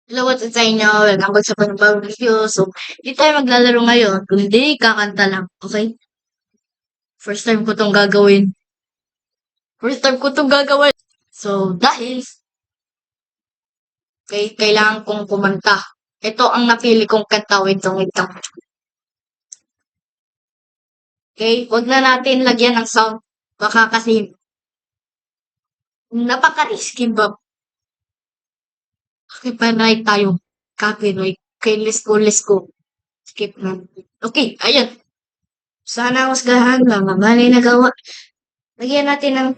Hello, what's up sa inyo? Welcome back sa panibagong video. So, hindi tayo maglalaro ngayon, kundi kakanta lang, okay? First time ko tong gagawin. So, dahil, kailangan kong kumanta. Ito ang napili kong kanta. Wait lang. Okay, wag na natin lagyan ng sound. Baka kasi, napaka-risky ba? Copyright tayo. Copyright. Okay, let's go. Skip na. Okay, ayan. Sana husgahan lang. Mali nagawa. Lagyan natin ng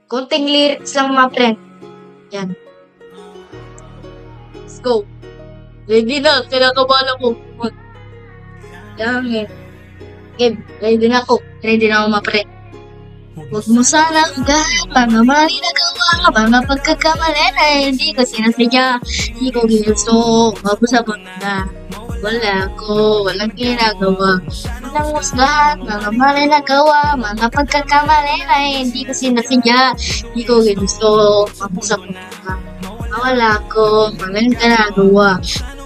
konting lyrics lang mga friend. Yan. Let's go. Ready na. Kinakabahan ako. Yan eh. Okay, ready na ako. Ready na ako mga friend. Huwag mo sana ugahan. Mga mali nagawa. Mga pagkakamali na hindi ko sinasadya. Hindi ko ginusto. Mabusabot na. Wala ko. Walang ginagawa. Walang husgahan. Mga mali nagawa. Mga pagkakamali na hindi ko sinasadya. Hindi ko ginusto. Mabusabot na. Wala ko. Walang ginagawa.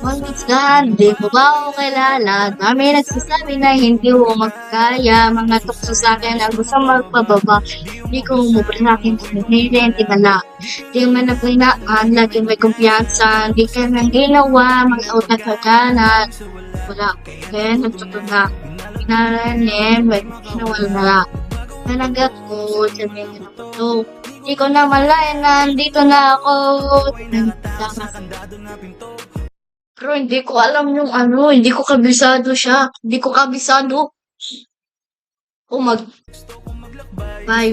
Husgahan. Di mo ba ako kilala? Dami nagsasabi na hindi mo magkaya. Mga tukso sa akin ang gusto magpababa. Hindi ko umubra sa akin kung hindi tigala. Di man na pinaan, lagi may kumpiyansa. Hindi ka nang ginawa, mga utak ka kanan. Wala. Kaya nagtutun na. Pinaranin, may nawala. Nanagat ko, sabihin ko na ito. Hindi ko na malayan na nandito na ako. Pero hindi ko alam yung hindi ko kabisado siya. Hindi ko kabisado.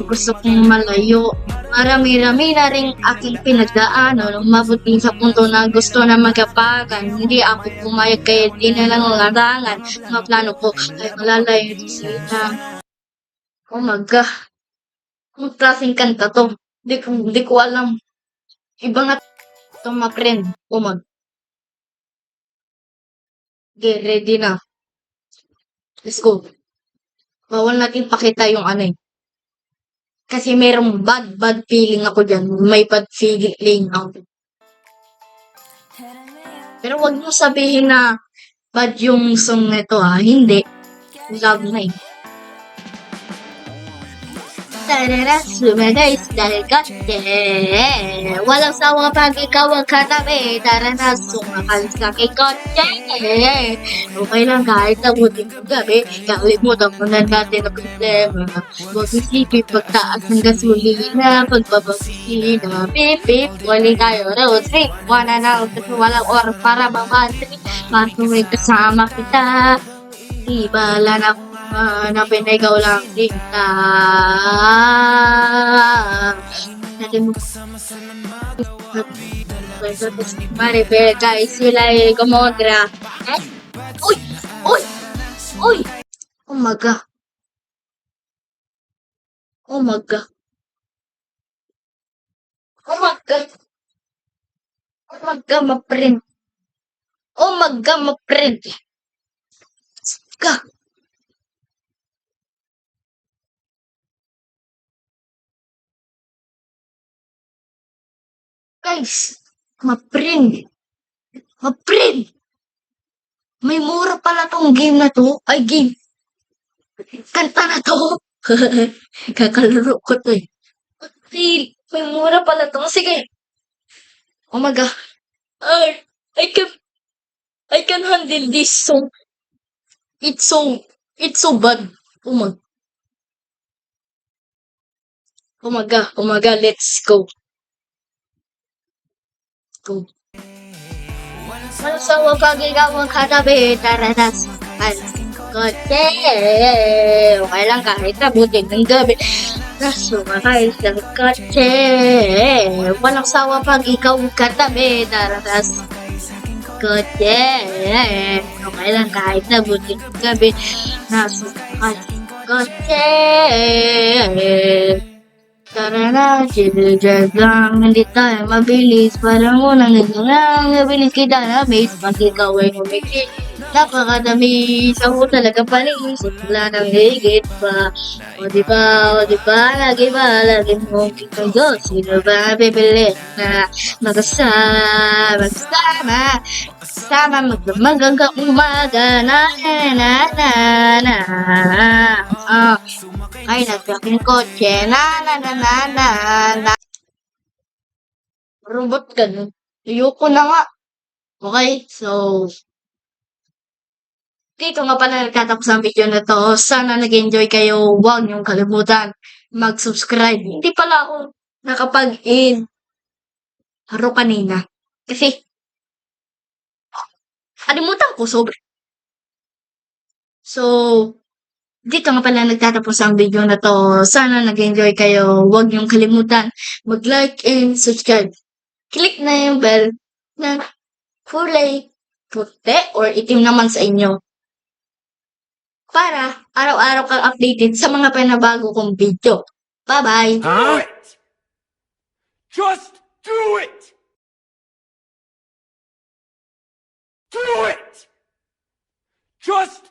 Gusto kong malayo. Marami-rami na rin aking pinagdaanan. Umabot sa punto na gusto na magapagan. Hindi ako pumayag kaya di na lang ngarangan. Mga plano ko ay malalayo sa sila. Oh my God. Kung klaseng kanta to. Hindi ko alam. Iba nga ito mga friend. Okay, ready na. Let's go. Bawal natin pakita yung Kasi merong bad feeling ako dyan. May bad feeling ako. Pero wag mo sabihin na bad yung song na ito Hindi. Love na Sumaday dahil kate. Walang sawa pag ikaw ang katabi. Tara na, sumakal sa kay kate. Okay lang kahit nabutin ng gabi. Kalimutan mo na natin ang problema. Huwag isipin pagtaas ng gasolina. Pagbabagusina. Pip pip. Waling tayo road trip. Wala na kasi walang oras para mamatri. Matuloy kasama kita. Ibala na hanapin na ikaw lang kita. Natin mo. Maribel, guys, sila ay kumontra. Uy! Uy! Uy! Oh my God. Oh my God. Oh my God. Oh my God, my friend. Oh my God, my friend. God. Guys, ma-print. May mura pala tong game na to. Ay, game. Kanta na to. Kakalaro ko to may mura pala to. Sige. Oh my God. I can, I can handle this song. It's so bad. Oh my God, let's go. Go. Walang sawa pag ikaw ang katabi, tara na sa kotse. Okay lang kahit nabutin ng gabi. Nasumakay sa kotse. Walang sawa pag ikaw ang katabi, tara na sa kotse. Okay lang kahit nabutin ng gabi. Nasumakay sa kotse. Tara na, chill-drive lang, hindi tayo mabilis. Parang unang naglangang, mabilis kita na base. Pag ikaw ay humigit, Napakadami sa mo talaga panisip, wala nang higit pa. O di ba, lagi mong ikaw, sino ba bibili na magkasama, sama magdamag hanggang umaga, na. Ay, nagkaking kotse, na. Robot ka, no? Ayoko na nga. Okay, so, dito nga pala nagtatapos ang video na to. Sana nag-enjoy kayo. Huwag niyong kalimutan mag-subscribe. Hindi pala ako nakapag-in haro kanina. Kasi, kalimutan ko sobra. So, dito nga pala nagtatapos ang video na to. Sana nag-enjoy kayo. Huwag niyong kalimutan mag-like and subscribe. Click na yung bell na kulay puti or itim naman sa inyo. Para araw-araw kang updated sa mga pinabago kong video. Bye-bye! Do it! Just do it! Do it! Just